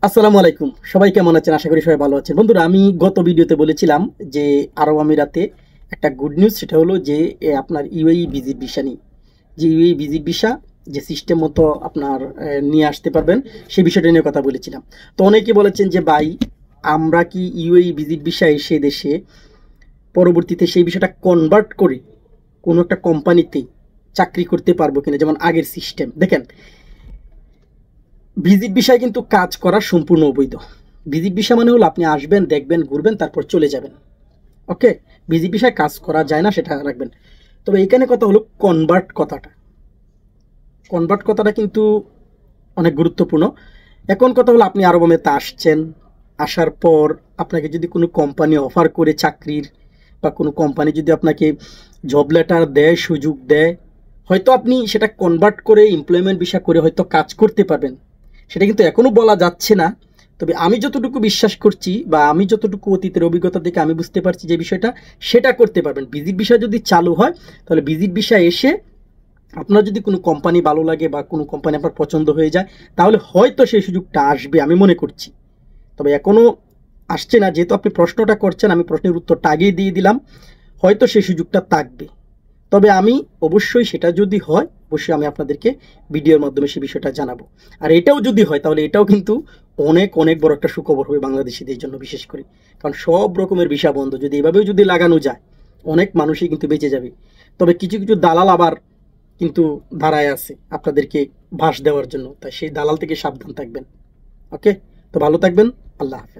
আসসালামু আলাইকুম, সবাই কেমন আছেন? আশা করি সবাই ভালো আছেন। বন্ধুরা, আমি গত ভিডিওতে বলেছিলাম যে আরব আমিরাতে একটা গুড নিউজ, সেটা হলো যে আপনার ইউএই ভিজিট ভিসা নিয়ে, যে ইউএই ভিজিট ভিসা যে সিস্টেম মতো আপনার নিয়ে আসতে পারবেন, সেই বিষয়টা নিয়ে কথা বলেছিলাম। তো অনেকে বলেছেন যে ভাই, আমরা কি ইউএই ভিজিট ভিসা এসে দেশে পরবর্তীতে সেই বিষয়টা কনভার্ট করে কোনো একটা কোম্পানিতে চাকরি করতে পারবো কিনা, যেমন আগের সিস্টেম। দেখেন, ভিজিট ভিসায় কিন্তু কাজ করা সম্পূর্ণ অবৈধ। ভিজিট ভিসা মানে হলো আপনি আসবেন, দেখবেন, ঘুরবেন, তারপর চলে যাবেন। ওকে, ভিজিট ভিসায় কাজ করা যায় না, সেটা রাখবেন। তবে এখানে কথা হলো কনভার্ট কথাটা। কনভার্ট কথাটা কিন্তু অনেক গুরুত্বপূর্ণ। এখন কথা হলো, আপনি আরব আমিরাতে আসছেন, আসার পর আপনাকে যদি কোনো কোম্পানি অফার করে চাকরির, বা কোনো কোম্পানি যদি আপনাকে জব লেটার দেয়, সুযোগ দেয়, হয়তো আপনি সেটা কনভার্ট করে এমপ্লয়মেন্ট ভিসা করে হয়তো কাজ করতে পারবেন। সেটা কিন্তু এখনও বলা যাচ্ছে না। তবে আমি যতটুকু বিশ্বাস করছি, বা আমি যতটুকু অতীতের অভিজ্ঞতা থেকে আমি বুঝতে পারছি যে বিষয়টা, সেটা করতে পারবেন। ভিজিট ভিসা যদি চালু হয়, তাহলে ভিজিট ভিসা এসে আপনার যদি কোনো কোম্পানি ভালো লাগে বা কোনো কোম্পানি আপনার পছন্দ হয়ে যায়, তাহলে হয়তো সেই সুযোগটা আসবে, আমি মনে করছি। তবে এখনও আসছে না। যেহেতু আপনি প্রশ্নটা করছেন, আমি প্রশ্নের উত্তরটা আগেই দিয়ে দিলাম, হয়তো সেই সুযোগটা থাকবে। তবে আমি অবশ্যই, সেটা যদি হয়, অবশ্যই আমি আপনাদেরকে ভিডিওর মাধ্যমে সেই বিষয়টা জানাবো। আর এটাও যদি হয়, তাহলে এটাও কিন্তু অনেক অনেক বড় একটা সুখবর হবে বাংলাদেশিদের জন্য, বিশেষ করে। কারণ সব রকমের ভিসা বন্ধ, যদি এভাবেও যদি লাগানো যায়, অনেক মানুষই কিন্তু বেঁচে যাবে। তবে কিছু কিছু দালাল আবার কিন্তু দাঁড়ায় আছে আপনাদেরকে ভাস দেওয়ার জন্য, তাই সেই দালাল থেকে সাবধান থাকবেন। ওকে, তো ভালো থাকবেন। আল্লাহ হাফেজ।